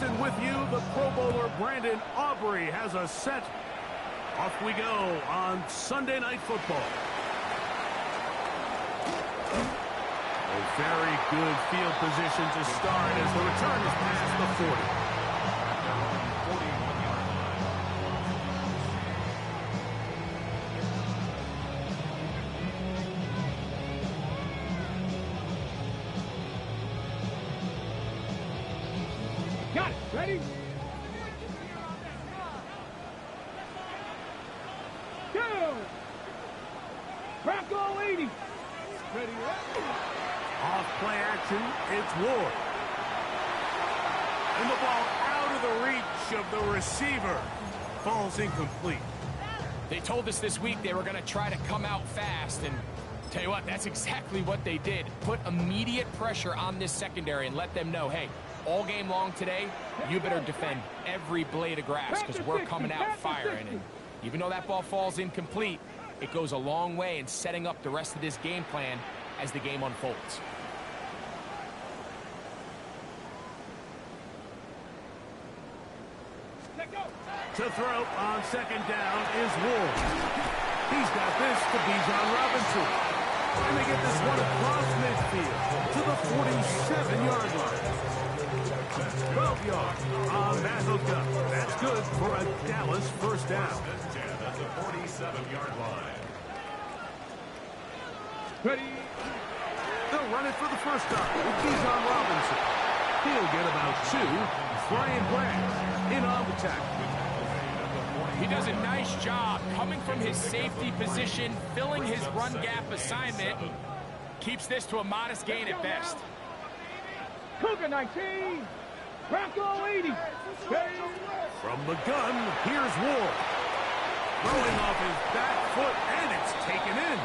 and with you, the Pro Bowler Brandon Aubrey has a set. Off we go on Sunday Night Football. A very good field position to start as the return is past the 40. 41-yard line. Got it. Ready? Go! Bronco 80. Ready, Off play action, it's Ward. And the ball out of the reach of the receiver. Falls incomplete. They told us this week they were going to try to come out fast, and tell you what, that's exactly what they did. Put immediate pressure on this secondary and let them know, hey, all game long today, you better defend every blade of grass because we're coming out firing. And even though that ball falls incomplete, it goes a long way in setting up the rest of this game plan as the game unfolds. To throw on second down is Ward. He's got this to Bijan Robinson. And they get this one across midfield to the 47-yard line. 12 yards on that hookup. That's good for a Dallas first down. At the 47-yard line. Ready? They'll run it for the first time with Bijan Robinson. He'll get about two. Brian Branch in on the tackle. He does a nice job coming from his safety position, filling his run gap assignment. Keeps this to a modest gain at best. Cougar 19. Bronco 80. From the gun, here's Ward. Throwing off his back foot, and it's taken in.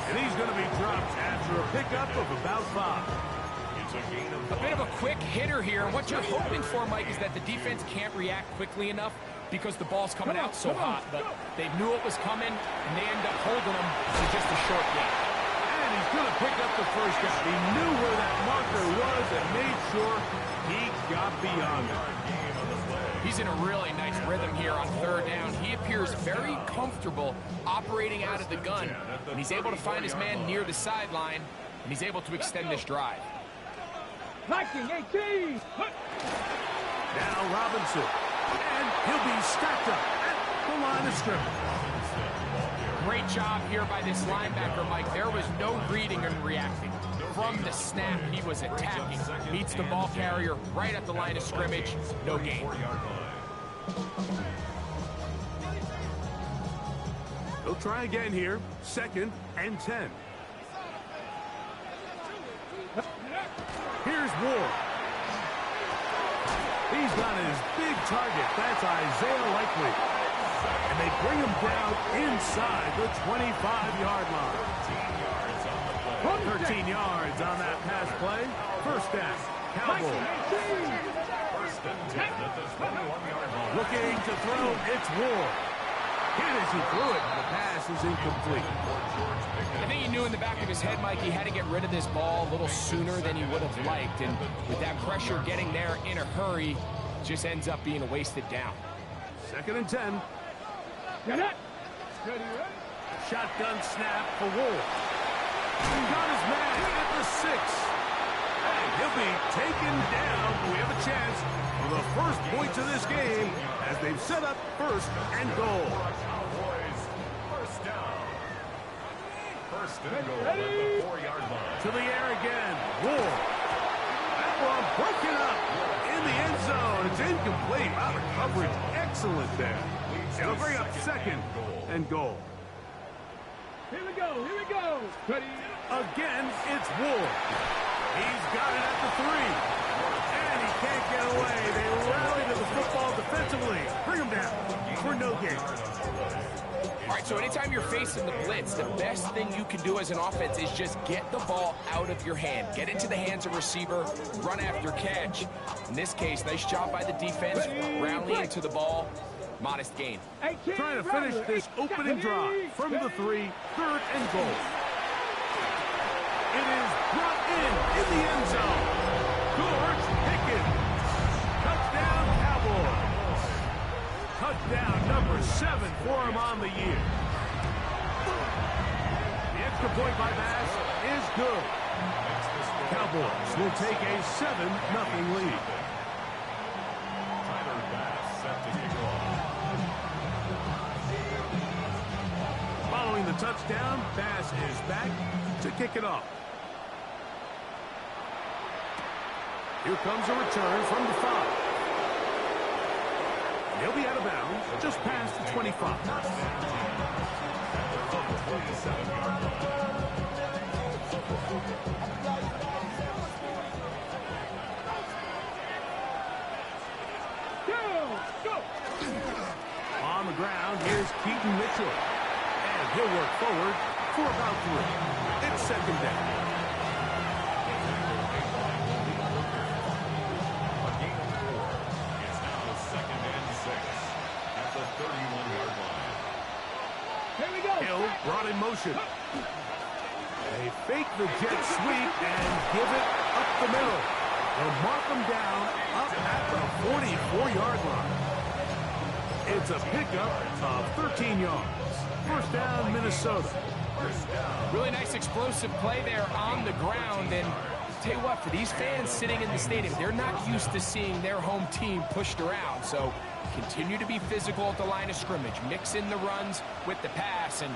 And he's going to be dropped after a pickup of about 5. A bit of a quick hitter here. And what you're hoping for, Mike, is that the defense can't react quickly enough because the ball's coming out so hot. But they knew it was coming, and they end up holding him to just a short gain. And he's going to pick up the first down. He knew where that marker was and made sure he got beyond it. He's in a really nice rhythm here on third down. He appears very comfortable operating out of the gun, and he's able to find his man near the sideline, and he's able to extend this drive. Viking 18. Now Robinson, and he'll be stacked up at the line of scrimmage. Great job here by this linebacker, Mike. There was no reading and reacting. From the snap, he was attacking. Meets the ball carrier right at the line of scrimmage. No gain. They'll try again here. 2nd and 10. Here's Ward. He's got his big target. That's Isaiah Likely. And they bring him down inside the 25-yard line. 13 yards on that pass play. First down. Cowboys. Looking to throw. It's Ward. Hit as he threw it. The pass is incomplete. I think he knew in the back of his head, Mike, he had to get rid of this ball a little sooner than he would have liked. And with that pressure getting there in a hurry, just ends up being a wasted down. 2nd and 10. Get it. Shotgun snap for Ward. He got his man at the 6. And he'll be taken down. We have a chance for the first points of this game as they've set up 1st and goal. First down. 1st and goal at the 4-yard line. To the air again. Ward. That ball broken up in the end zone. It's incomplete. Wow, the coverage excellent there. It'll bring up 2nd and goal. Here we go. Here we go. Ready? Again, it's Ward. He's got it at the 3. And he can't get away. They rally to the football defensively. Bring him down for no gain. All right, so anytime you're facing the blitz, the best thing you can do as an offense is just get the ball out of your hand. Get into the hands of receiver, run after catch. In this case, nice job by the defense, rallying to the ball. Modest gain. Trying to finish this opening drive from the 3, 3rd and goal. It is brought in the end zone. George Pickens. Touchdown. point by Bass is good. Cowboys will take a 7-0 lead. Following the touchdown, Bass is back to kick it off. Here comes a return from the 5. He'll be out of bounds just past the 25. Go! On the ground, here's Keaton Mitchell. And he'll work forward for about 3. It's second down. Hill brought in motion. They fake the jet sweep and give it up the middle. They'll mark them down up at the 44-yard line. It's a pickup of 13 yards. First down, Minnesota. Really nice explosive play there on the ground. And tell you what, for these fans sitting in the stadium, they're not used to seeing their home team pushed around. So continue to be physical at the line of scrimmage. Mix in the runs with the pass. And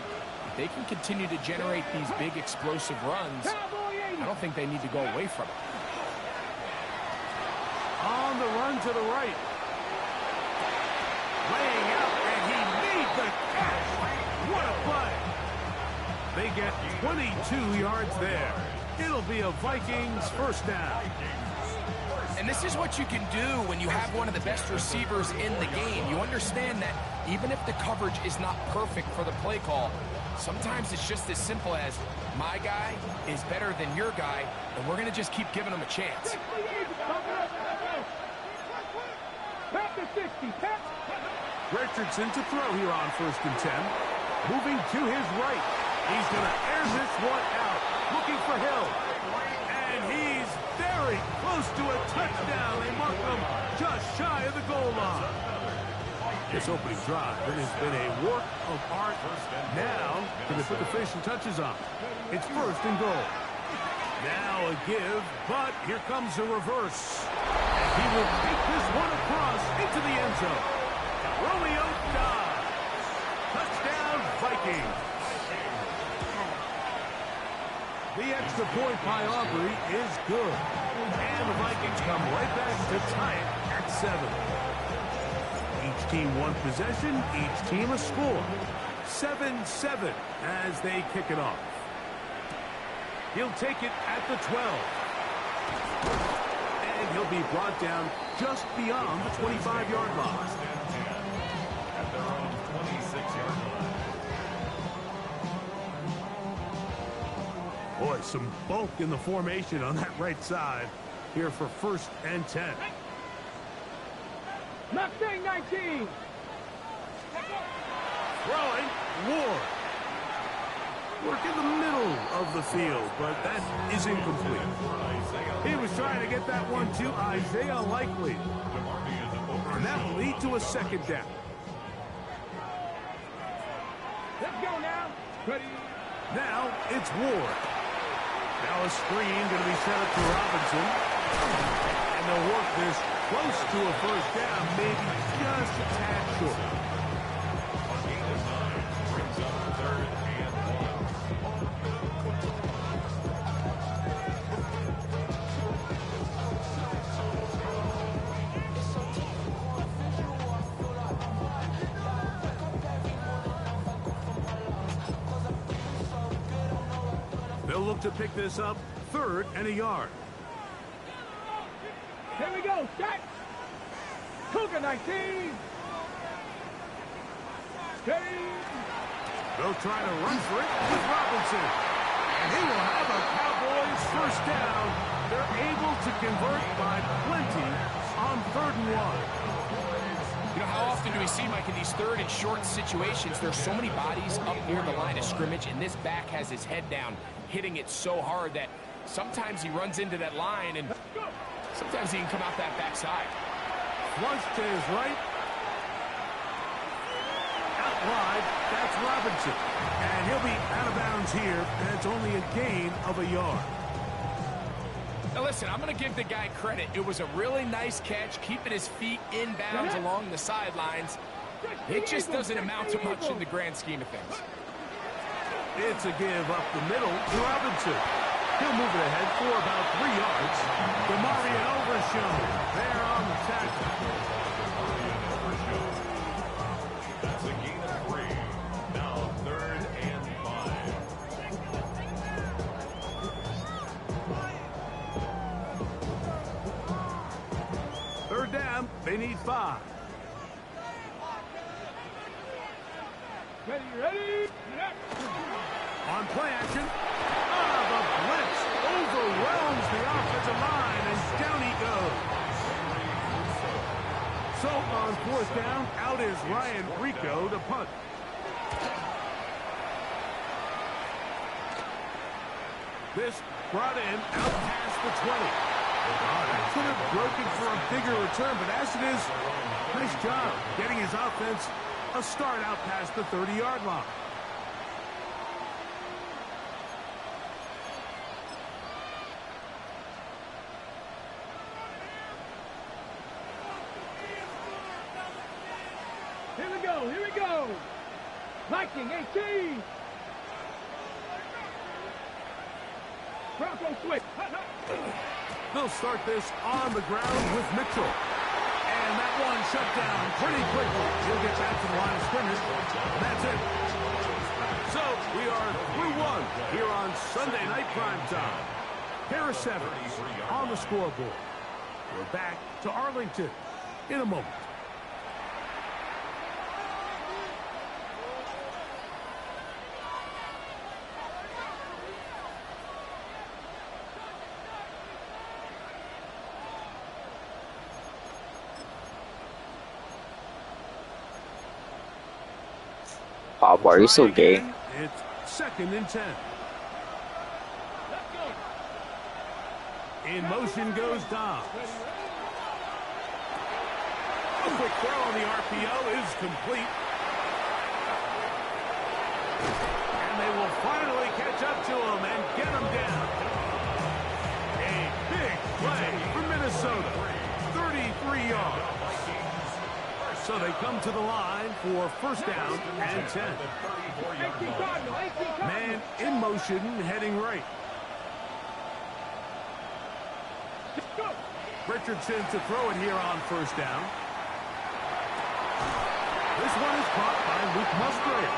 if they can continue to generate these big explosive runs, I don't think they need to go away from it. On the run to the right. Laying out, and he made the catch. What a play. They get 22 yards there. It'll be a Vikings first down. And this is what you can do when you have one of the best receivers in the game. You understand that even if the coverage is not perfect for the play call, sometimes it's just as simple as my guy is better than your guy, and we're going to just keep giving him a chance. Richardson to throw here on 1st and 10. Moving to his right. He's going to air this one out. Looking for Hill. And he's very close to a touchdown. They mark him just shy of the goal line. This opening drive, it has been a work of art. Now, can they put the finishing touches on? It's 1st and goal. Now a give, but here comes a reverse. And he will take this one across into the end zone. Romeo Dobbs. Touchdown, Vikings. The extra point by Aubrey is good. And the Vikings come right back to tie it at 7. Each team one possession, each team a score. 7-7 as they kick it off. He'll take it at the 12. And he'll be brought down just beyond the 25-yard line. At their own 26-yard line. Boy, some bulk in the formation on that right side here for 1st and 10. Mustang 19. Throwing, Ward. Work in the middle of the field, but that is incomplete. He was trying to get that one to Isaiah Likely. And that will lead to a second down. Let's go now. Ready. Now it's Ward. Now a screen going to be set up to Robinson. And they'll work this close to a first down, maybe just a tad short. They'll look to pick this up 3rd and a yard. Here we go. Shot. Cougar 19. Steady. They'll try to run for it with Robinson. And he will have a Cowboys first down. They're able to convert by plenty on 3rd and 1. You know, how often do we see, Mike, in these 3rd and short situations, there's so many bodies up near the line of scrimmage, and this back has his head down, hitting it so hard that sometimes he runs into that line, and sometimes he can come out that backside. Flush to his right. Out wide. That's Robinson. And he'll be out of bounds here, and it's only a gain of a yard. Now listen, I'm going to give the guy credit. It was a really nice catch, keeping his feet in bounds along the sidelines. It just doesn't amount to much in the grand scheme of things. It's a give up the middle to Robinson. He'll move it ahead for about 3 yards. DeMarion Overshown there on the tackle. That's a gain of 3. Now 3rd and 5. Third down, they need 5. Ready. On play action. The blitz overwhelms the offensive line, and down he goes. So on 4th down, out is Ryan Rico to punt. This brought in out past the 20. That could have broken for a bigger return, but as it is, nice job getting his offense a start out past the 30-yard line. Here we go. Viking 18. Bronco switch. They'll start this on the ground with Mitchell. And that one shut down pretty quickly. He'll get back to the line of scrimmage. That's it. So we are through 1 here on Sunday Night Primetime. Harris Evans on the scoreboard. We're back to Arlington in a moment. Pop, are you so gay? It's 2nd and 10. In motion goes Dobbs. A quick throw on the RPO is complete. And they will finally catch up to him and get him down. A big play for Minnesota. 33 yards. So they come to the line for 1st down and 10. Man in motion, heading right. Richardson to throw it here on 1st down. This one is caught by Luke Musgrave.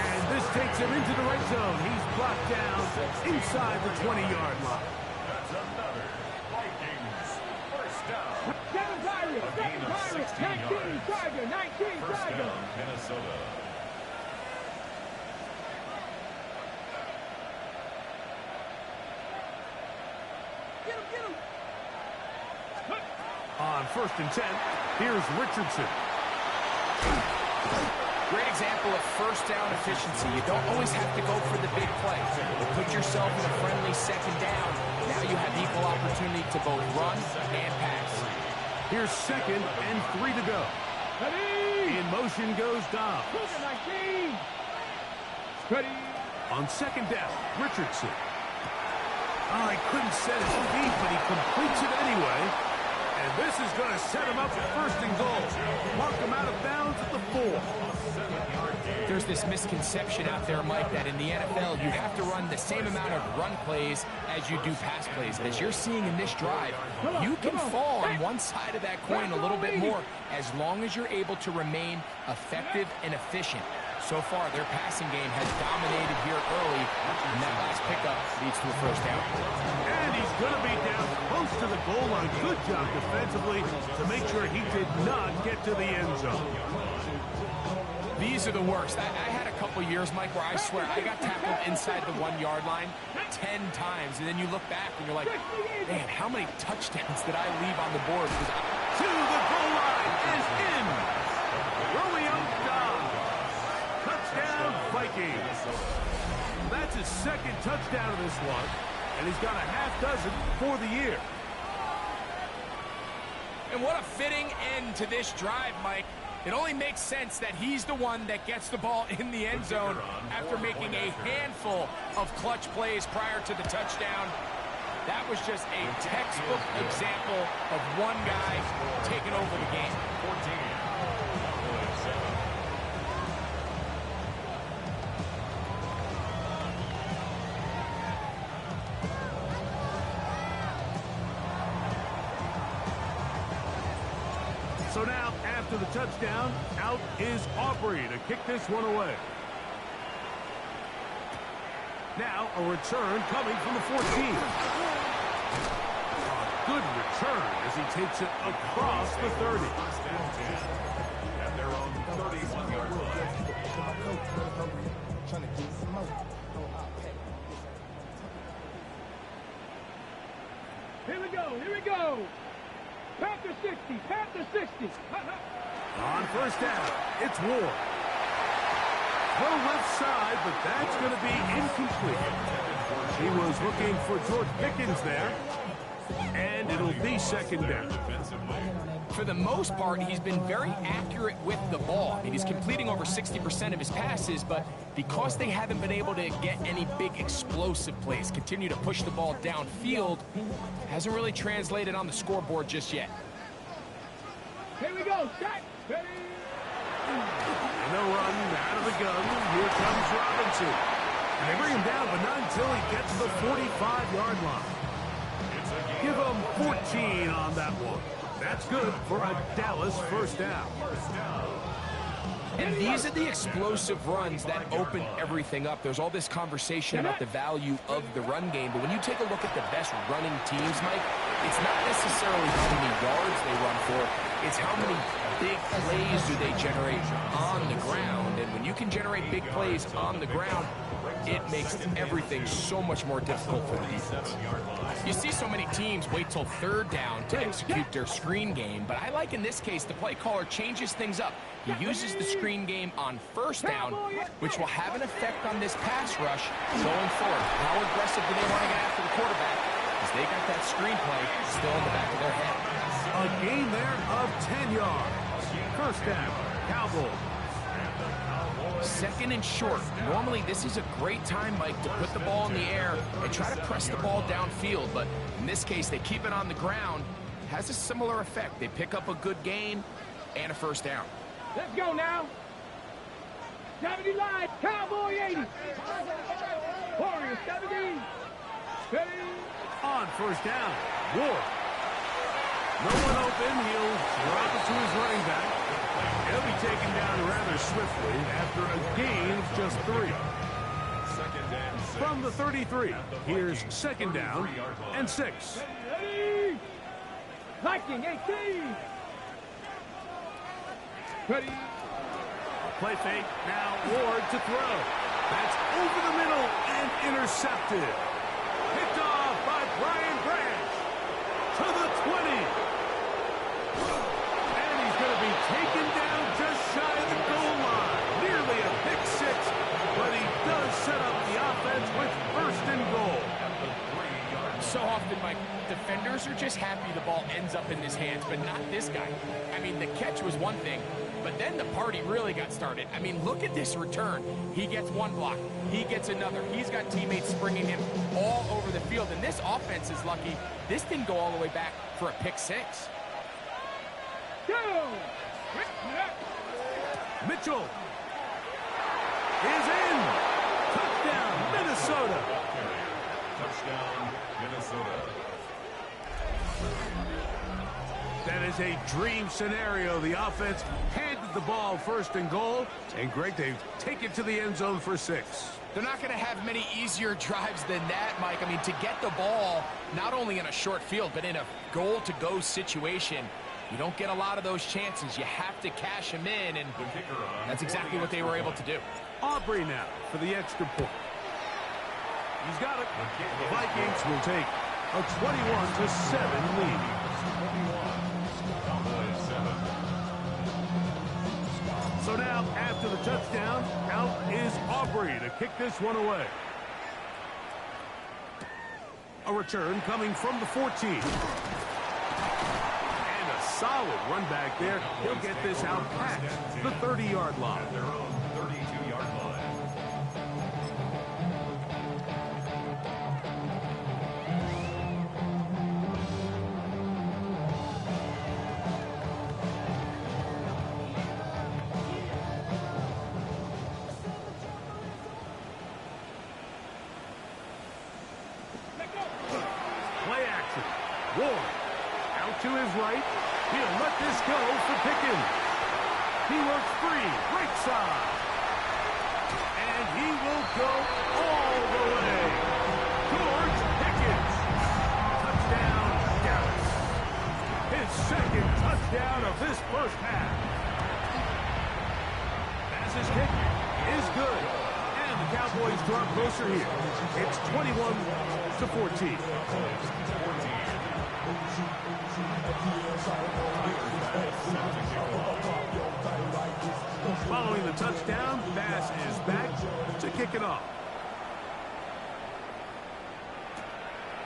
And this takes him into the red zone. He's blocked down inside the 20-yard line. That's another Vikings 1st down. A gain of 16 yards. 1st down, Minnesota. Get him. On 1st and 10, here's Richardson. Great example of 1st down efficiency. You don't always have to go for the big play, but put yourself in a friendly 2nd down. Now you have equal opportunity to both run and pass. Here's 2nd and 3 to go. In motion goes Dobbs. Ready. On 2nd down, Richardson. Oh, he couldn't set his feet, but he completes it anyway. And this is going to set him up for 1st and goal. Mark him out of bounds at the 4. There's this misconception out there, Mike, that in the NFL you have to run the same amount of run plays as you do pass plays. As you're seeing in this drive, you can fall on one side of that coin a little bit more as long as you're able to remain effective and efficient. So far, their passing game has dominated here early, and that last pickup leads to a 1st down. And he's going to be down close to the goal line. Good job defensively to make sure he did not get to the end zone. These are the worst. I had a couple years, Mike, where I swear I got tackled inside the 1-yard line 10 times, and then you look back and you're like, man, how many touchdowns did I leave on the board? To the goal line is in. Romeo Dobbs. Touchdown, Vikings. That's his 2nd touchdown of this one, and he's got a half dozen for the year. And what a fitting end to this drive, Mike. It only makes sense that he's the one that gets the ball in the end zone after making a handful of clutch plays prior to the touchdown. That was just a textbook example of one guy taking over the game. 14. So now, after the touchdown, out is Aubrey to kick this one away. Now, a return coming from the 14. A good return as he takes it across the 30. At their own 31-yard line. Here we go, here we go. Panther 60, Panther 60. On first down, it's Ward. Throw left side, but that's going to be incomplete. He was looking for George Pickens there, and it'll be second down. For the most part, he's been very accurate with the ball. I mean, he's completing over 60% of his passes, but because they haven't been able to get any big explosive plays, continue to push the ball downfield, hasn't really translated on the scoreboard just yet. Here we go, set, ready. And they'll run out of the gun. Here comes Robinson. And they bring him down, but not until he gets the 45-yard line. Give him 14 on that one. That's good for a Dallas first down. And these are the explosive runs that open everything up. There's all this conversation about the value of the run game, but when you take a look at the best running teams, Mike, it's not necessarily how many yards they run for, it's how many big plays do they generate on the ground. And when you can generate big plays on the ground, it makes everything so much more difficult for the defense. You see so many teams wait till third down to execute their screen game, but I like in this case the play caller changes things up. He uses the screen game on first down, which will have an effect on this pass rush going forward. How aggressive do they want to get after the quarterback? Because they got that screen play still in the back of their head. A gain there of 10 yards. First down, Cowboys. Second and short. Normally, this is a great time, Mike, to put the ball in the air and try to press the ball downfield. But in this case, they keep it on the ground. Has a similar effect. They pick up a good gain and a first down. Let's go now. 70 line, Cowboy 80. Warriors 70. Ready. On first down, Ward. No one open. He'll drop it to his running back. He'll be taken down rather swiftly after a gain of just 3. From the 33, here's second down and 6. Ready. Viking 18. Ready. Play fake. Now Ward to throw. That's over the middle and intercepted. Picked off by Brian Branch to the 20. And he's going to be taken down just shy of the goal line. Nearly a pick 6, but he does set up the offense with first and goal. So often, Mike, defenders are just happy the ball ends up in his hands, but not this guy. I mean, the catch was one thing, but then the party really got started. I mean, look at this return. He gets one block. He gets another. He's got teammates springing him all over the field, and this offense is lucky. This didn't go all the way back for a pick 6. Go. Mitchell is in. Touchdown, Minnesota. Touchdown, Minnesota. That is a dream scenario. The offense handed the ball first and goal, and Greg, they take it to the end zone for 6. They're not going to have many easier drives than that, Mike. I mean, to get the ball, not only in a short field, but in a goal-to-go situation, you don't get a lot of those chances. You have to cash them in, and that's exactly what they were able to do. Aubrey now for the extra point. He's got it. The Vikings will take a 21-7 lead. So now, after the touchdown, out is Aubrey to kick this one away. A return coming from the 14. And a solid run back there. He'll get this out past the 30-yard line. At their own 32-yard line. Play action. Ward out to his right. He'll let this go for Pickens. He works free, right side. And he will go all the way. George Pickens. Touchdown, Dallas. His second touchdown of this first half. As his kick is good. And the Cowboys draw closer here. It's 21-14. Following the touchdown, Bass is back to kick it off.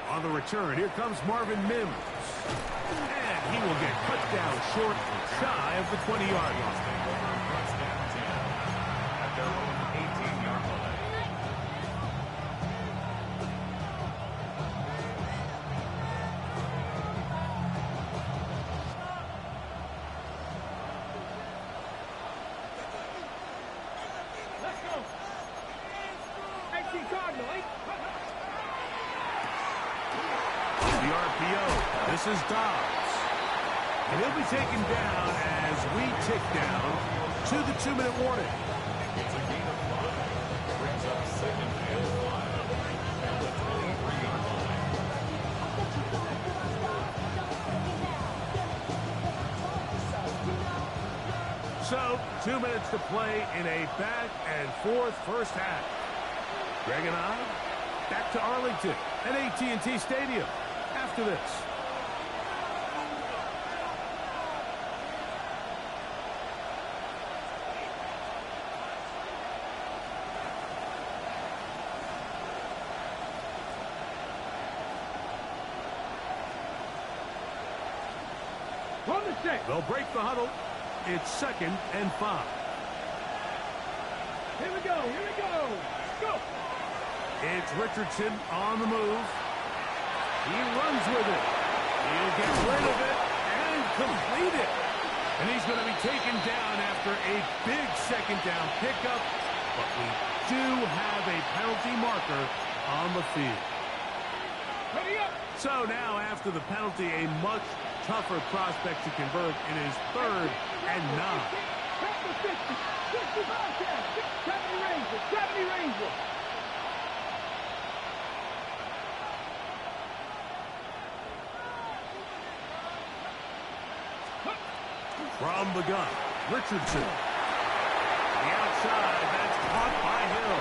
On the return, here comes Marvin Mims. And he will get cut down short, shy of the 20-yard line. At their own 18-yard line. Let's go. 18 Cardinal, The RPO. This is Dobbs. And he'll be taken down as we tick down to the 2-minute warning. It's a gain of 5. Brings up second and 5. At the 23-yard line. So, 2 minutes to play in a back-and-forth first half. Greg and I, back to Arlington at AT&T Stadium after this. on the set. They'll break the huddle. It's 2nd and 5. Here we go, here we go. Go. It's Richardson on the move. He runs with it. He'll get rid of it and complete it. And he's going to be taken down after a big second down pickup. But we do have a penalty marker on the field. Ready up. So now after the penalty, a much tougher prospect to convert. It is 3rd and 9. 50, 65, 70 Rangers, 70 Rangers. From the gun, Richardson. The outside, that's caught by Hill.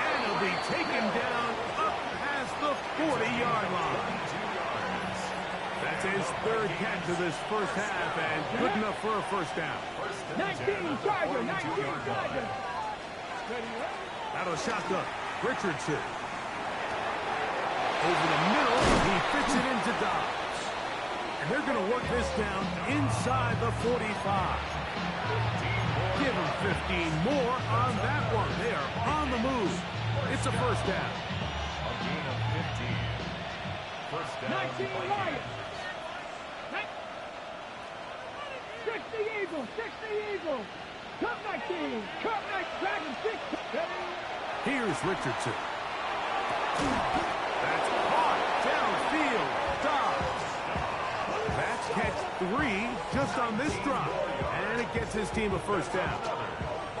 And he'll be taken down up past the 40-yard line. That's his 3rd catch of this first half, and good enough for a first down. 19 Charger, 19 Charger. Out of the shotgun, Richardson. Over the middle, he fits it into Dobbs. And they're going to work this down inside the 45. Give them 15 more on that one. They are on the move. It's a first down. A gain of 15. First down. 19 Lions. 60 Eagles, 60 Eagles. Cup 19, Cup 19, Dragon 6. Here's Richardson. That's caught downfield. Dobbs. That's catch 3 just on this drop. And it gets his team a first down.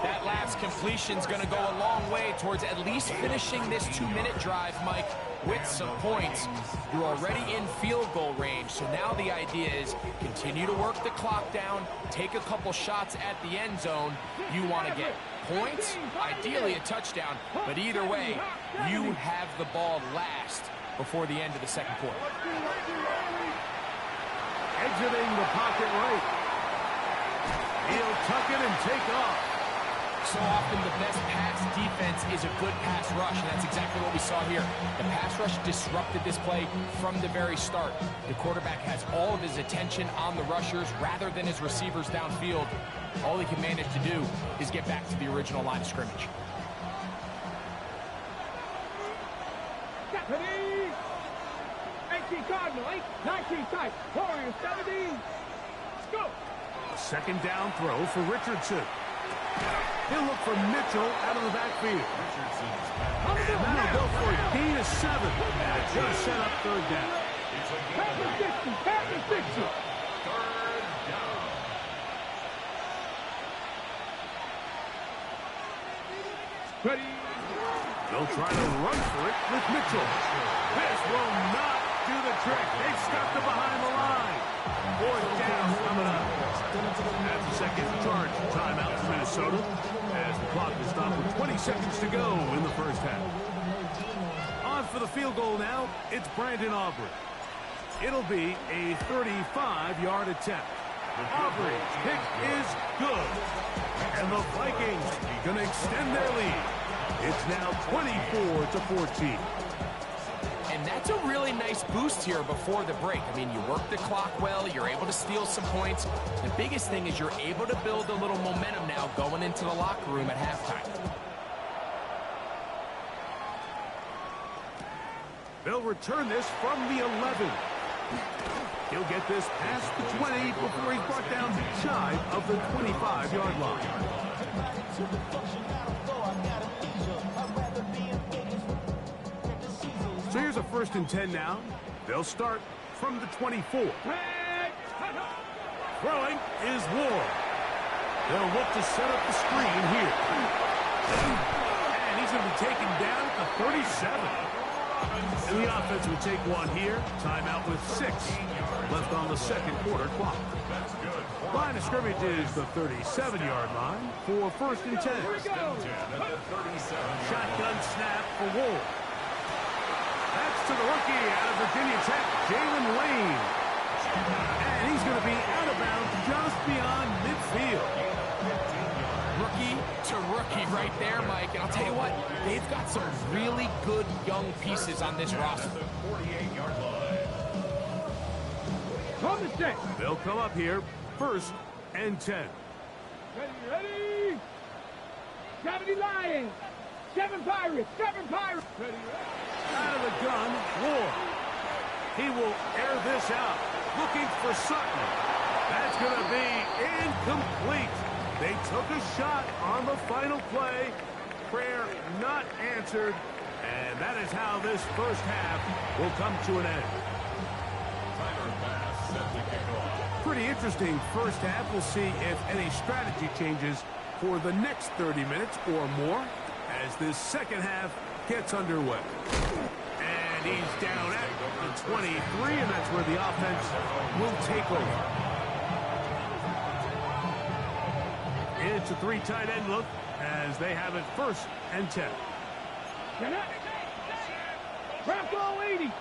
That last completion's going to go a long way towards at least finishing this 2-minute drive, Mike, with some points. You're already in field goal range, so now the idea is continue to work the clock down, take a couple shots at the end zone. You want to get points, ideally a touchdown, but either way, you have the ball last before the end of the second quarter. Exiting the pocket right. He'll tuck it and take off. So often the best pass defense is a good pass rush, and that's exactly what we saw here. The pass rush disrupted this play from the very start. The quarterback has all of his attention on the rushers rather than his receivers downfield. All he can manage to do is get back to the original line of scrimmage. 18 Cardinal, 19 tight. Warriors 17. Let's go. A second down throw for Richardson. He'll look for Mitchell out of the backfield. And that'll go for a gain of 7. And it's going to set up third down. Pass the 60. Pass the 60. Third down. Ready. They'll try to run for it with Mitchell. This will not do the trick. They've stopped him behind the line. Fourth down coming up. That's the second charge timeout for Minnesota as the clock is stopped with 20 seconds to go in the first half. On for the field goal now, it's Brandon Aubrey. It'll be a 35-yard attempt. Aubrey's kick is good. And the Vikings going to extend their lead. It's now 24-14. And that's a really nice boost here before the break. I mean, you work the clock well, you're able to steal some points. The biggest thing is you're able to build a little momentum now going into the locker room at halftime. They'll return this from the 11. He'll get this past the 20 before he's brought down shy of the 25-yard line. So here's a 1st and 10 now. They'll start from the 24. Throwing is Ward. They'll look to set up the screen here. And he's going to be taken down at the 37. And the offense will take one here. Timeout with 6 left on the second quarter clock. Line of scrimmage is the 37-yard line for 1st and 10. Shotgun snap for Ward. That's to the rookie out of Virginia Tech, Jalen Lane. And he's going to be out of bounds just beyond midfield. Rookie to rookie right there, Mike. And I'll tell you what, they've got some really good young pieces on this roster. They'll come up here, 1st and 10. Ready. 70 Lions. 7 Pirates. 7 Pirates. Ready. Out of the gun, Ward. He will air this out, looking for Sutton. That's going to be incomplete. They took a shot on the final play. Prayer not answered. And that is how this first half will come to an end. Pretty interesting first half. We'll see if any strategy changes for the next 30 minutes or more as this second half gets underway. And he's down at the 23, and that's where the offense will take over. It's a 3 tight end look as they have it 1st and 10. Bravo 80.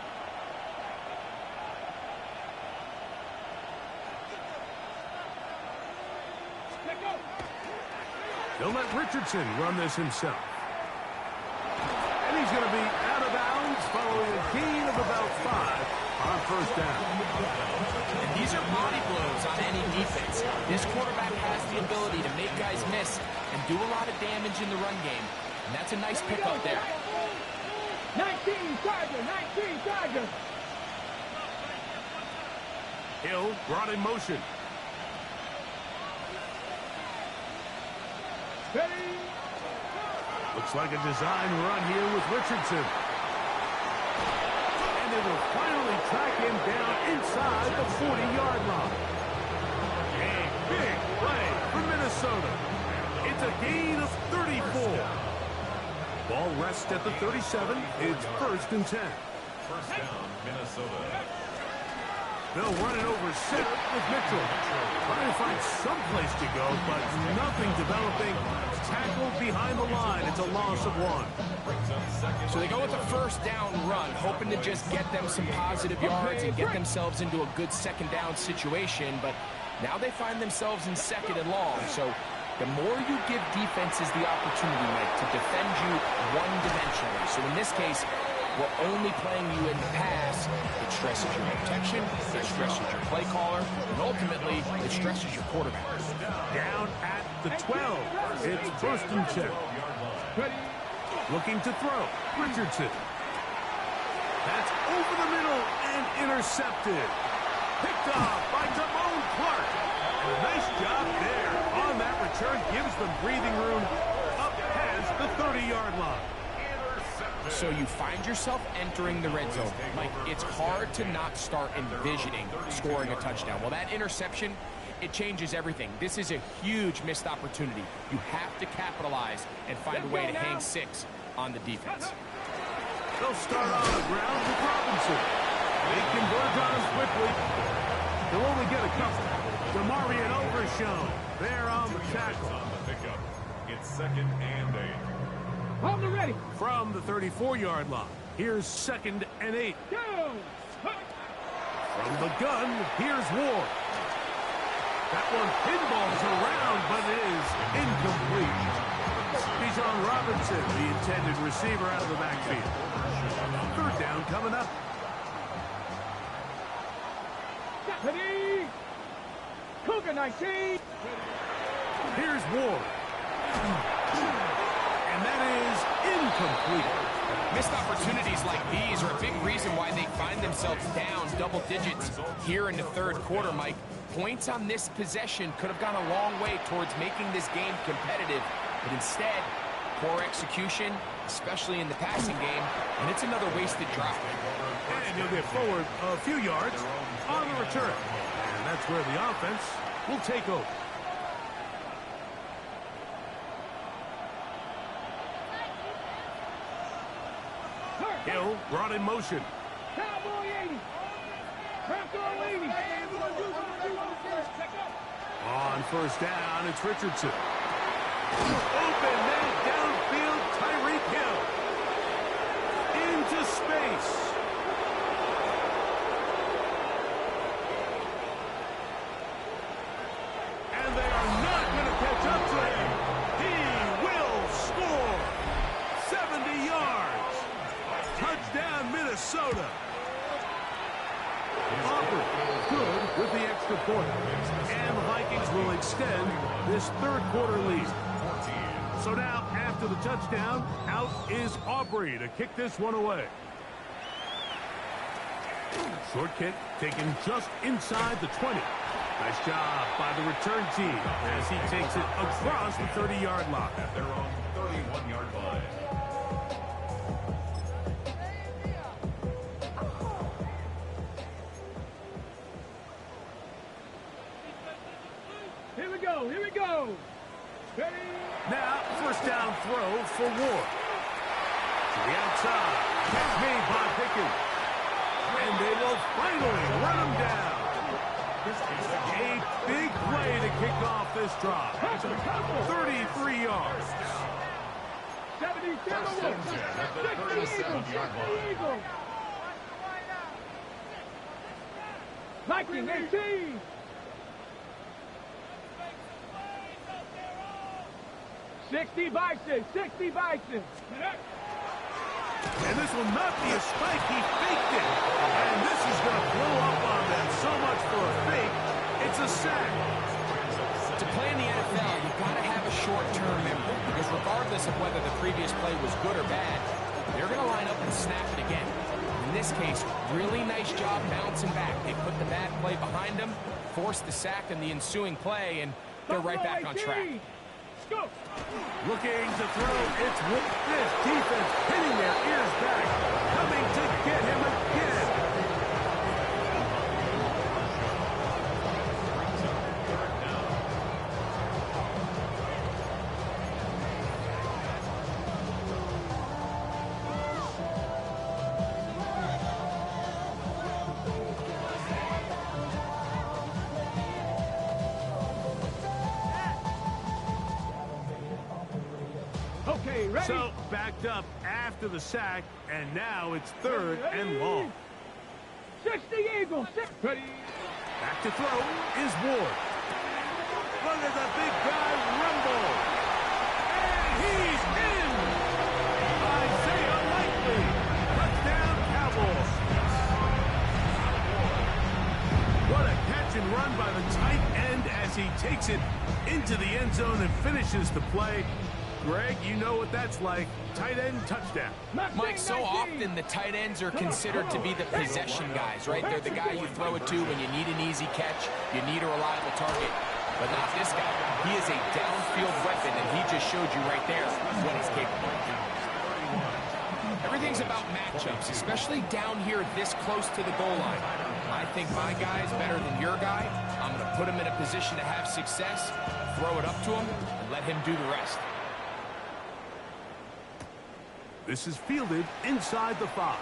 They'll let Richardson run this himself. And he's going to be out of bounds following a gain of about 5 on 1st down. And these are body blows on any defense. This quarterback has the ability to make guys miss and do a lot of damage in the run game. And that's a nice pickup there. 19 Tiger. 19 Tiger. Hill brought in motion. Ready. Looks like a design run here with Richardson. And they will finally track him down inside the 40-yard line. A big play for Minnesota. It's a gain of 34. Ball rests at the 37. It's 1st and 10. 1st down, Minnesota. They'll run it over center with Mitchell. Trying to find some place to go, but nothing developing. Tackled behind the line. It's a loss of 1. So they go with a 1st down run, hoping to just get them some positive yards and get themselves into a good 2nd down situation. But now they find themselves in 2nd and long. So the more you give defenses the opportunity, Mike, to defend you one-dimensionally. So in this case, we're only playing you in the pass. It stresses your protection, it stresses your play caller, and ultimately, it stresses your quarterback. Down at the 12. It's first and 10. Looking to throw. Richardson. That's over the middle and intercepted. Picked off by Damone Clark. Nice job there on that return. Gives them breathing room up past the 30-yard line. So you find yourself entering the red zone. Mike, it's hard to not start envisioning scoring a touchdown. Well, that interception, it changes everything. This is a huge missed opportunity. You have to capitalize and find a way to hang 6 on the defense. They'll start on the ground with Robinson. They converge on him quickly. They'll only get a couple. Demarion Overshown there on the tackle. On the pickup. It's 2nd and 8. On the ready. From the 34-yard line, here's 2nd and 8. Go. From the gun, here's Ward. That one pinballs around, but it is incomplete. Bijan Robinson, the intended receiver, out of the backfield. 3rd down coming up. Ready. Cougar 19. Here's Ward. And that is incomplete. Missed opportunities like these are a big reason why they find themselves down double digits here in the 3rd quarter, Mike. Points on this possession could have gone a long way towards making this game competitive, but instead, poor execution, especially in the passing game, and it's another wasted drive. And you'll get forward a few yards on the return. And that's where the offense will take over. Hill brought in motion. Cowboy 80. Cowboy 80. On 1st down, it's Richardson. Open man downfield, Tyreek Hill. Into space. And they are not going to catch up to him. He will score. 70 yards. Touchdown, Minnesota. Auburn good with the extra point. And the Vikings will extend this 3rd quarter lead. So now, after the touchdown, out is Aubrey to kick this one away. Short kick taken just inside the 20. Nice job by the return team as he takes it across the 30-yard line. At their own 31-yard line. Here we go. Here we go. Ready. Now, 1st down throw for Ward. To the outside. Catch made by Pickens. And they will finally run him down. A big play to kick off this drive. 33 yards. 77. 60 Eagles. Viking 18. Sixty Bison. 60 Bison. And this will not be a spike. He faked it. And this is going to blow up on them. So much for a fake. It's a sack. To play in the NFL, you've got to have a short-term memory, because regardless of whether the previous play was good or bad, they're going to line up and snap it again. In this case, really nice job bouncing back. They put the bad play behind them, forced the sack in the ensuing play, and they're right back on track. Go. Looking to throw. It's with this defense pinning their ears back. Coming to get him again. Okay, ready. So backed up after the sack, and now it's 3rd and long. 60 Eagles. Ready. Back to throw is Ward. Look at the big guy rumble as he takes it into the end zone and finishes the play. Greg, you know what that's like. Tight end touchdown. Mike, so often the tight ends are considered to be the possession guys, right? They're the guy you throw it to when you need an easy catch, you need a reliable target. But not this guy. He is a downfield weapon, and he just showed you right there what he's capable of. Everything's about matchups, especially down here this close to the goal line. I think my guy's better than your guy. I'm going to put him in a position to have success, throw it up to him, and let him do the rest. This is fielded inside the 5.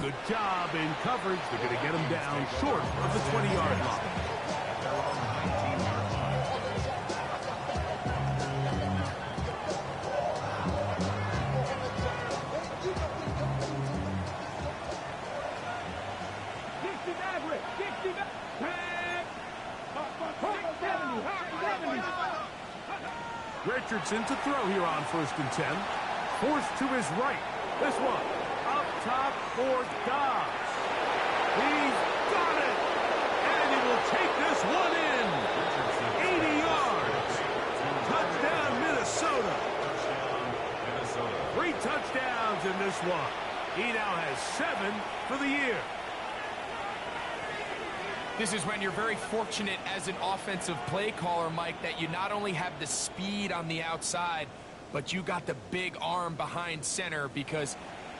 Good job in coverage. They're going to get him down short of the 20-yard line. Richardson to throw here on 1st and 10. Forced to his right. This one up top for Dobbs. He's got it. And he will take this one in. 80 yards. Touchdown, Minnesota. 3 touchdowns in this one. He now has 7 for the year. This is when you're very fortunate as an offensive play caller, Mike, that you not only have the speed on the outside, but you got the big arm behind center, because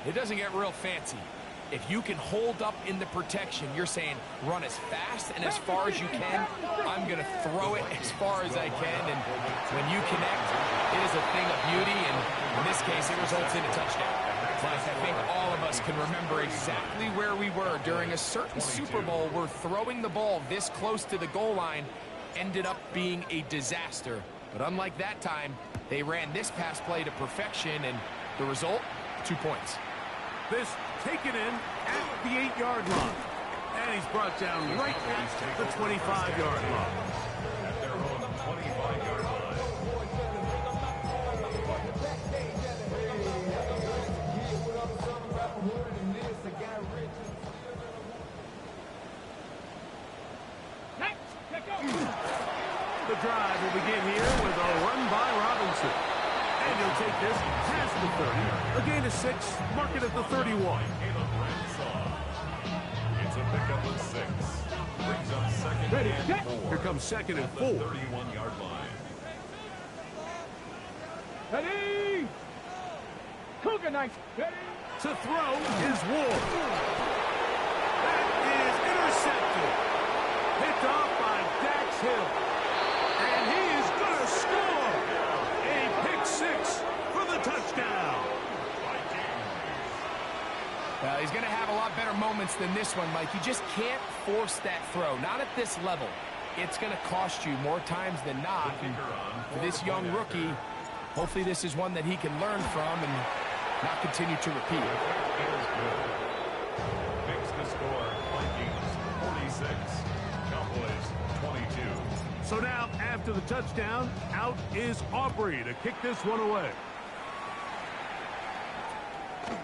it doesn't get real fancy. If you can hold up in the protection, you're saying run as fast and as far as you can. I'm going to throw it as far as I can, and when you connect, it is a thing of beauty, and in this case, it results in a touchdown. Like, I think all of us can remember exactly where we were during a certain Super Bowl where throwing the ball this close to the goal line ended up being a disaster. But unlike that time, they ran this pass play to perfection, and the result, 2 points. This taken in at the 8-yard line. And he's brought down right at the 25-yard line. At their own 25-yard line. The drive will begin here with a run by Robinson. And he'll take this past the 30. A gain of 6, mark it at the 31. It's a pickup of 6. Brings up 2nd and 4. Here comes 2nd and 4. 31-yard line. Ready! Cougar night. Ready? To throw is Ward. That is intercepted. Picked off by Dax Hill. And he is going to score. A pick 6 for the touchdown. Well, he's going to have a lot better moments than this one, Mike. You just can't force that throw. Not at this level. It's going to cost you more times than not. And for this young rookie, hopefully this is one that he can learn from and not continue to repeat. Fix the score. Vikings 46. Cowboys 22. So now, after the touchdown, out is Aubrey to kick this one away.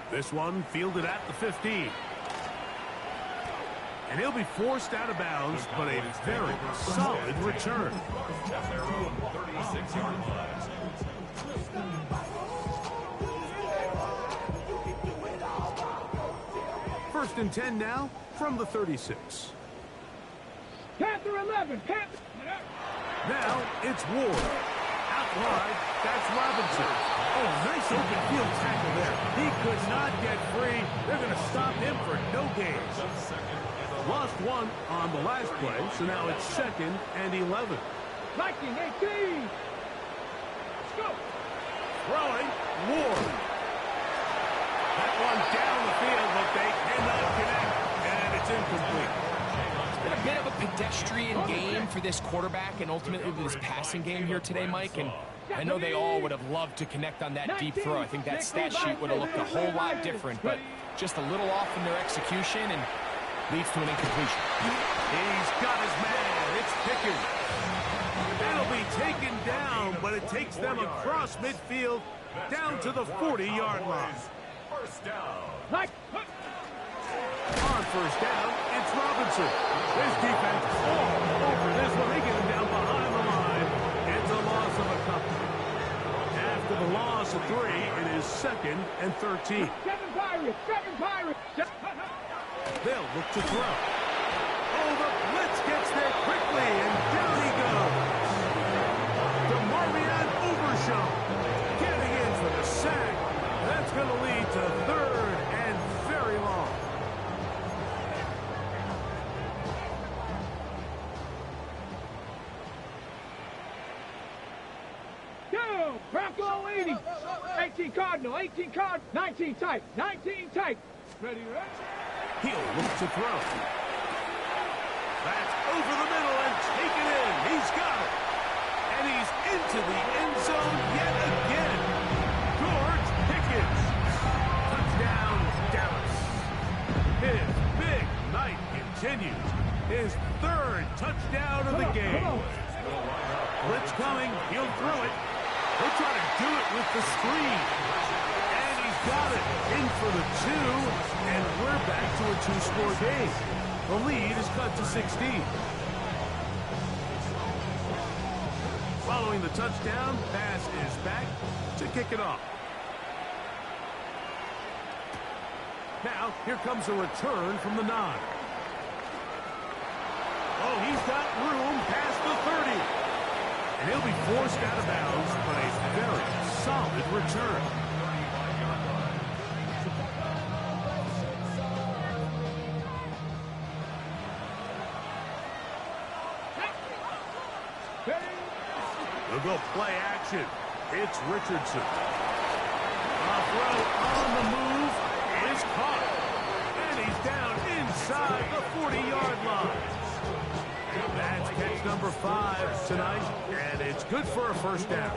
This one fielded at the 15. And he'll be forced out of bounds, but a very solid return. At their own 36-yard line. First and 10 now from the 36. Panther 11. Panther. Now it's Ward. Out wide, that's Robinson. Oh, nice open field tackle there. He could not get free. They're going to stop him for no gain. Lost one on the last play, so now it's 2nd and 11. Viking 18. Let's go. Throwing, Ward. That one down the field, but they cannot connect, and it's incomplete. It's been a bit of a pedestrian game for this quarterback and ultimately this passing game here today, Mike. And I know they all would have loved to connect on that deep throw. I think that stat sheet would have looked a whole lot different, but just a little off in their execution and leads to an incompletion. He's got his man. It's Pickens. That'll be taken down, but it takes them across midfield down to the 40-yard line. First down. On first down, it's Robinson. His defense all over this one. 3. It is 2nd and 13. 7 Pirates, 7 Pirates. They'll look to throw. Oh, the blitz gets there quickly, and down he goes. DeMarvion Overshown getting in for the sack. That's going to lead to 3rd and very long. Go, Bronco 80. 18 Cardinal, 18 Card, 19 tight, 19 tight. Ready, ready? He'll look to throw. That's over the middle and taken in. He's got it. And he's into the end zone yet again. George Pickens. Touchdown, Dallas. His big night continues. His 3rd touchdown of the game. Blitz coming. He'll throw it. He'll try to do it with the screen. And he's got it. In for the 2. And we're back to a 2-score game. The lead is cut to 16. Following the touchdown, pass is back to kick it off. Now, here comes a return from the 9. Oh, he's got room past the 30. And he'll be forced out of bounds, but a very solid return. We'll go play action. It's Richardson. A throw on the move is caught. And he's down inside the 40-yard line. That's catch number 5 tonight, and it's good for a first down.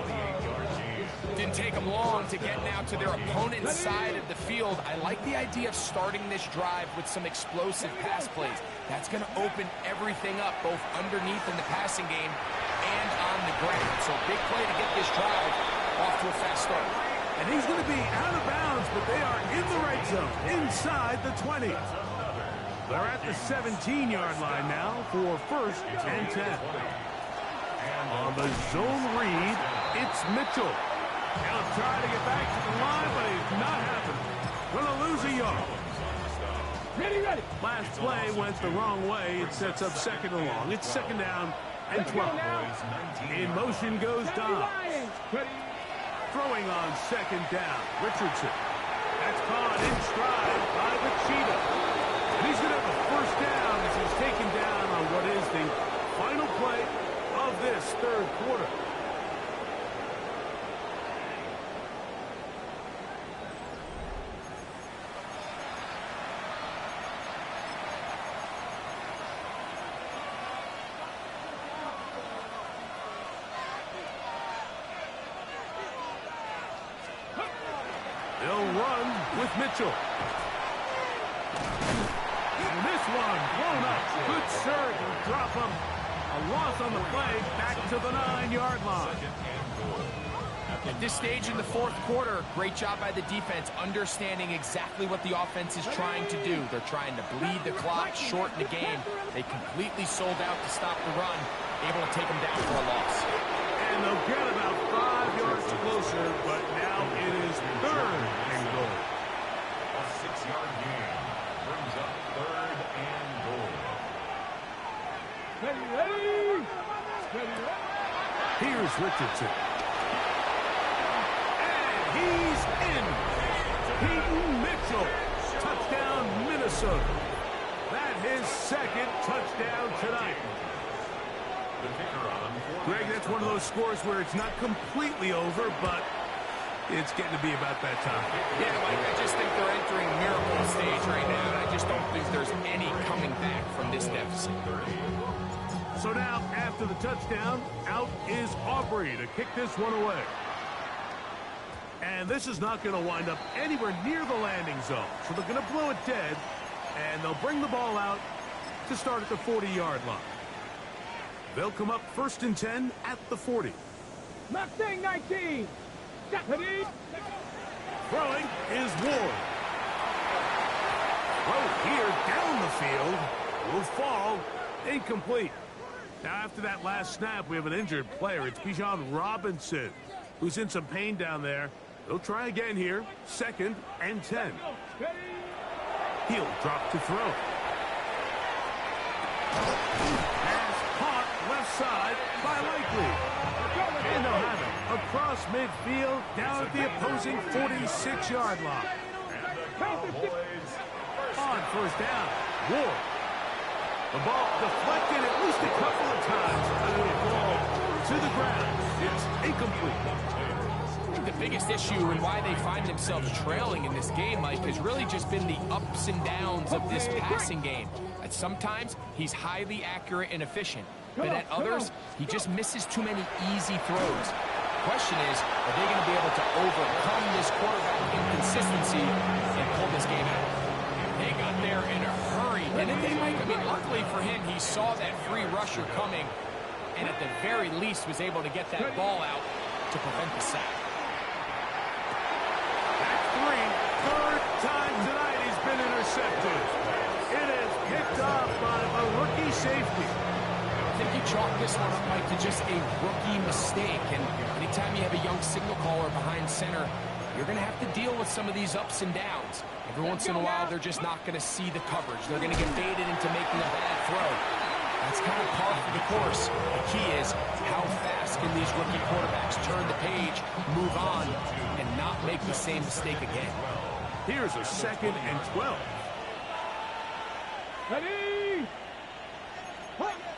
Didn't take them long to get now to their opponent's side of the field. I like the idea of starting this drive with some explosive pass plays. That's going to open everything up, both underneath in the passing game and on the ground. So big play to get this drive off to a fast start. And he's going to be out of bounds, but they are in the right zone, inside the 20. They're at the 17-yard line now for 1st and 10. On the zone read, it's Mitchell. He'll try to get back to the line, but he's not happening. Going to lose a yard. Ready, ready. Last play went the wrong way. It sets up 2nd and long. It's 2nd down and 12. In motion goes Don. Throwing on 2nd down, Richardson. That's caught in stride by the Cheetah. And he's going to have a first down as he's taken down on what is the final play of this 3rd quarter. They'll run with Mitchell. And this one blown up. Good surge will drop him. A loss on the play back to the 9-yard line. At this stage in the 4th quarter, great job by the defense, understanding exactly what the offense is trying to do. They're trying to bleed the clock, shorten the game. They completely sold out to stop the run, able to take them down for a loss. And they'll get about 5 yards closer, but now it is 3rd and goal. A 6-yard gain brings up 3rd and goal. Ready, ready. Ready, ready. Here's Richardson. And he's in. Peyton Mitchell. Touchdown, Minnesota. That's his 2nd touchdown tonight. Greg, that's one of those scores where it's not completely over, but it's getting to be about that time. Yeah, Mike, I just think they're entering miracle stage right now, and I just don't think there's any coming back from this deficit. So now, after the touchdown, out is Aubrey to kick this one away. And this is not going to wind up anywhere near the landing zone, so they're going to blow it dead, and they'll bring the ball out to start at the 40-yard line. They'll come up 1st and 10 at the 40. Mustang 19. Ready. Throwing is Ward. Throw here down the field will fall incomplete. Now after that last snap, we have an injured player. It's Bijan Robinson, who's in some pain down there. They'll try again here. 2nd and 10. He'll drop to throw. Pass caught left side by Likely. And they'll have it across midfield down at the opposing 46-yard line. On 1st down, Ward. The ball deflected at least a couple of times. And it'll fall to the ground. It's incomplete. I think the biggest issue and why they find themselves trailing in this game, Mike, has really just been the ups and downs of this passing game. At sometimes, he's highly accurate and efficient. But at others, he just misses too many easy throws. The question is, are they going to be able to overcome this quarterback inconsistency and pull this game out? They got there in a hurry, didn't they, Mike? I mean, luckily for him, he saw that free rusher coming and at the very least was able to get that ball out to prevent the sack. That's 3rd time tonight he's been intercepted. It is picked up by a rookie safety. I think you chalk this one up, Mike, to just a rookie mistake. And anytime you have a young signal caller behind center, you're going to have to deal with some of these ups and downs. Every once in a while, they're just not going to see the coverage. They're going to get baited into making a bad throw. That's kind of par for the course. The key is how fast can these rookie quarterbacks turn the page, move on, and not make the same mistake again. Here's a 2nd and 12. Ready?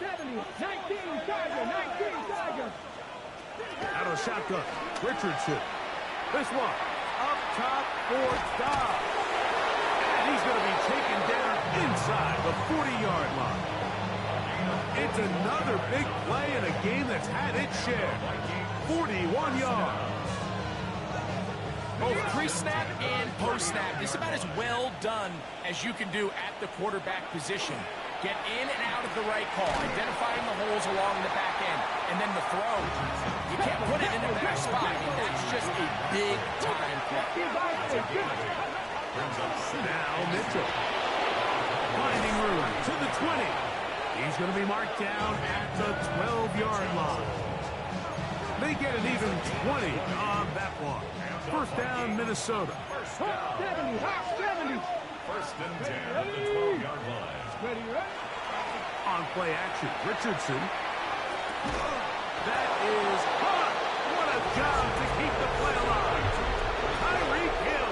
70, 19, Tiger, 19, Tiger. Out of shotgun, Richardson. This one, up top for Dobb. And he's going to be taken down inside the 40-yard line. It's another big play in a game that's had its share. 41 yards. Both pre-snap and post-snap. This is about as well done as you can do at the quarterback position. Get in and out of the right call, identifying the holes along the back end, and then the throw. You can't put it in a better spot. I mean, that's just a big-time play. Now Mitchell. Finding room to the 20. He's going to be marked down at the 12-yard line. They get an even 20 on that one. 1st down, Minnesota. 70, 70. 1st and 10 at the 12-yard line. Ready? On play action, Richardson. That is hot. What a job to keep the play alive. Tyreek Hill.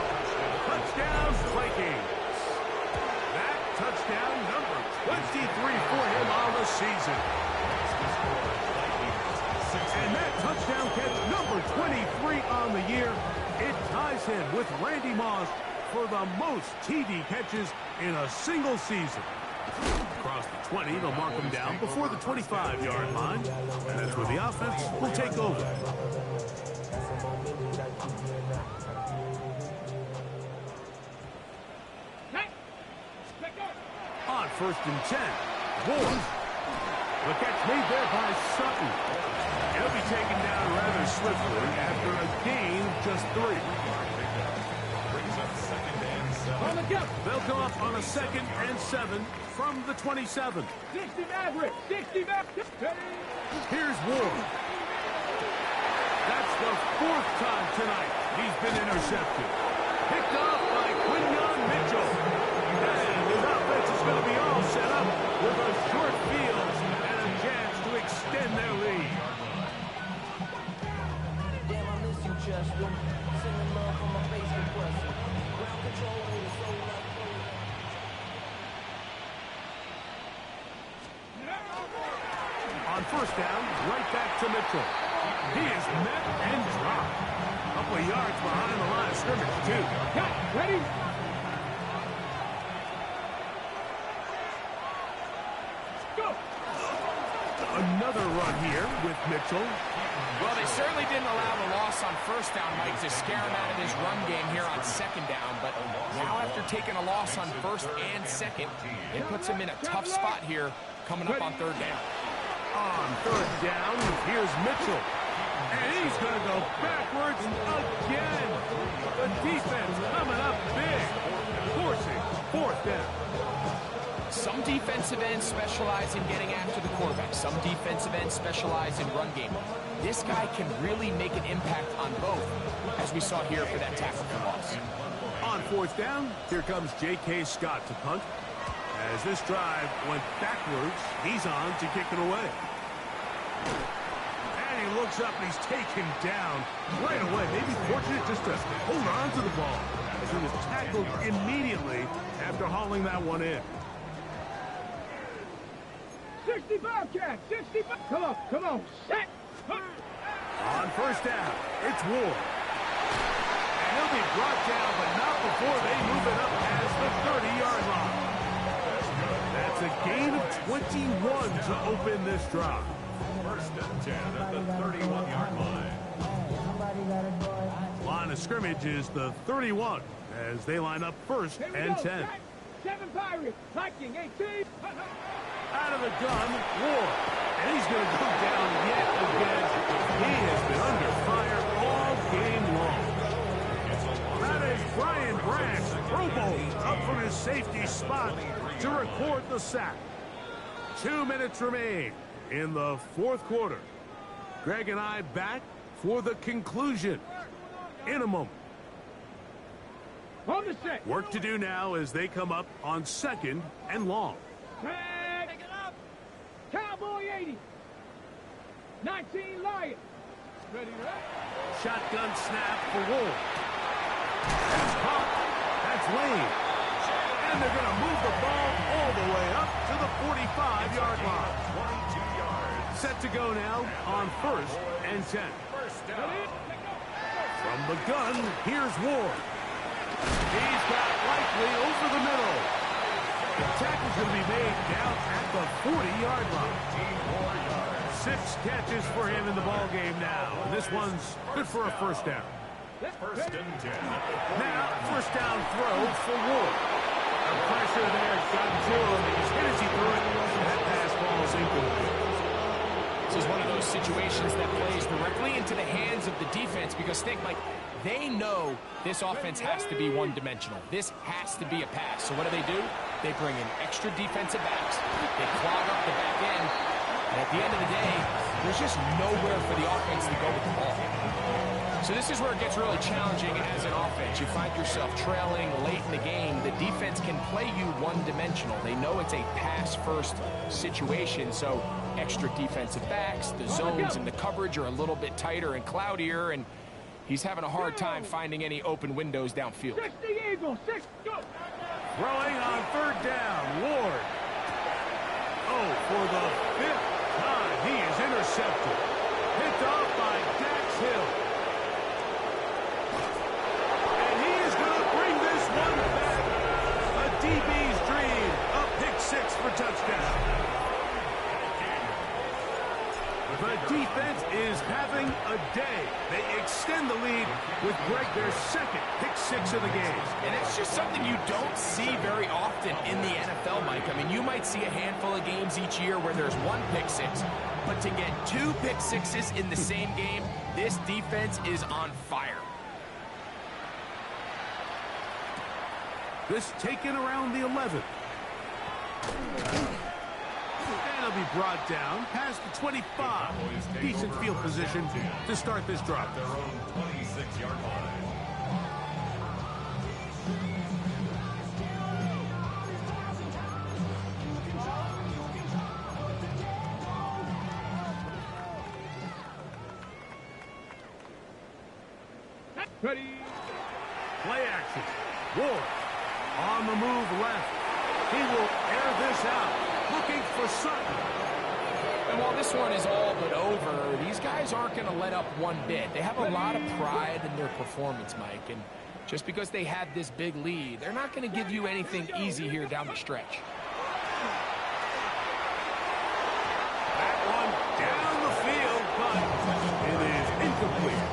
Touchdown, Vikings. That touchdown number 23 for him on the season. And that touchdown catch number 23 on the year. It ties him with Randy Moss for the most TD catches in a single season. Across the 20, they'll mark him down before the 25-yard line. And that's where the offense will take over. On 1st and 10, Ward. The catch made there by Sutton. He'll be taken down rather swiftly after a gain of just 3. They'll go up on a 2nd and 7 from the 27. 60 Maverick, 60 Maverick. Here's Ward. That's the 4th time tonight he's been intercepted. Picked off by Quinyon Mitchell. And his offense is going to be all set up with a short field and a chance to extend their lead. Damn, I miss you, Chester. Sending love from my face compressor. Ground control with a soul left. On 1st down, right back to Mitchell. He is met and dropped. A couple of yards behind the line of scrimmage, too. Cut, ready? Go! Another run here with Mitchell. Well, they certainly didn't allow the loss on 1st down, Mike, to scare him out of his run game here on 2nd down. But now after taking a loss on 1st and 2nd, it puts him in a tough spot here coming up on 3rd down. On 3rd down, here's Mitchell. And he's going to go backwards again. The defense coming up big, forcing 4th down. Some defensive ends specialize in getting after the quarterback. Some defensive ends specialize in run game. This guy can really make an impact on both, as we saw here for that tackle for loss. On fourth down, here comes J.K. Scott to punt. As this drive went backwards, he's on to kick it away. And he looks up and he's taken down right away. Maybe fortunate just to hold on to the ball, as he was tackled immediately after hauling that one in. 60 Bobcat, 60 Come on, set. On first down, it's Ward. And he'll be brought down, but not before they move it up past the 30-yard line. That's a gain of 21 to open this drive. First and 10 at the 31-yard line. Line of scrimmage is the 31 as they line up first and 10. 7 Pirates, Viking 18. Out of the gun, Ward. And he's going to go down yet again. He has been under fire all game long. That is Brian Branch, Pro Bowl, up from his safety spot to record the sack. 2 minutes remain in the fourth quarter. Greg and I back for the conclusion in a moment. On the set. Work to do now as they come up on second and long. Take it up. Cowboy 80. 19 Lions. Ready, right? Shotgun snap for Wolf. That's caught. That's Lane. And they're going to move the ball all the way up to the 45-yard line. 22 yards. Set to go now on first and 10. First down. From the gun, here's Ward. He's got Likely over the middle. The tackle's going to be made down at the 40-yard line. 6 catches for him in the ball game now. And this one's good for a first down. First and 10. Now, first down throw for Ward. The pressure there got to him. He's hit as he threw it. That pass ball is incomplete. This is one of those situations that plays directly into the hands of the defense because think, Mike, they know this offense has to be one-dimensional. This has to be a pass. So what do? They bring in extra defensive backs. They clog up the back end. And at the end of the day, there's just nowhere for the offense to go with the ball. So this is where it gets really challenging as an offense. You find yourself trailing late in the game. The defense can play you one-dimensional. They know it's a pass-first situation, so extra defensive backs, the zones and the coverage are a little bit tighter and cloudier, and he's having a hard time finding any open windows downfield. 60 Eagles, 6, go! Throwing on third down, Ward. Oh, for the 5th time, he is intercepted. Picked off by Dax Hill. And he is going to bring this one back. A DB's dream. A pick 6 for touchdown. The defense is having a day. They extend the lead with Greg their second pick 6 of the game. And it's just something you don't see very often in the NFL, Mike. I mean, you might see a handful of games each year where there's 1 pick 6, but to get 2 pick 6s in the same game, this defense is on fire. This taken around the 11th. And he'll be brought down past the 25. Decent field position to start this drive. Their own 26-yard line. Ready. Play action. Ward on the move left. He will air this out. Looking for Sutton. And while this one is all but over, these guys aren't going to let up one bit. They have a lot of pride in their performance, Mike. And just because they had this big lead, they're not going to give you anything easy here down the stretch. That one down the field, but it is incomplete.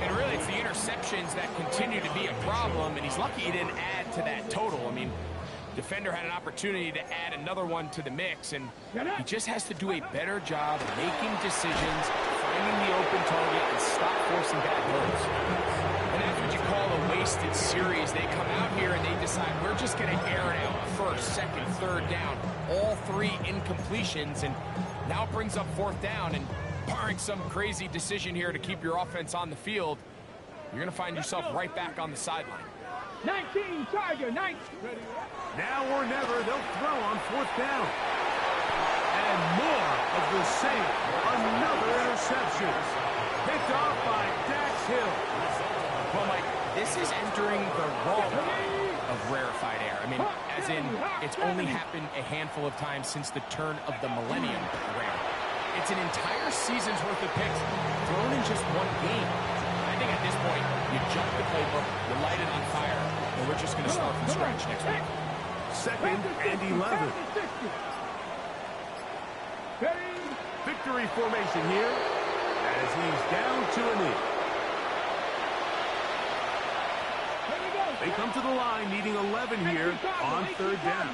And really, it's the interceptions that continue to be a problem, and he's lucky he didn't add to that total. I mean, defender had an opportunity to add another one to the mix, and he just has to do a better job making decisions, finding the open target, and stop forcing bad throws. And that's what you call a wasted series. They come out here and they decide we're just going to air it out first, second, third down. All 3 incompletions, and now it brings up 4th down. And barring some crazy decision here to keep your offense on the field, you're going to find yourself right back on the sideline. 19 Tiger, 19. Now or never, they'll throw on 4th down. And more of the same. Another interception. Picked off by Dax Hill. Well, Mike, this is entering the wrong kind of rarefied air. I mean, as in, it's only happened a handful of times since the turn of the millennium rare. It's an entire season's worth of picks thrown in just one game. I think at this point, you jump the playbook, you light it on fire, and we're just going to start from scratch next week. 2nd and 11. Victory formation here as he's down to a knee. They come to the line needing 11 here on 3rd down.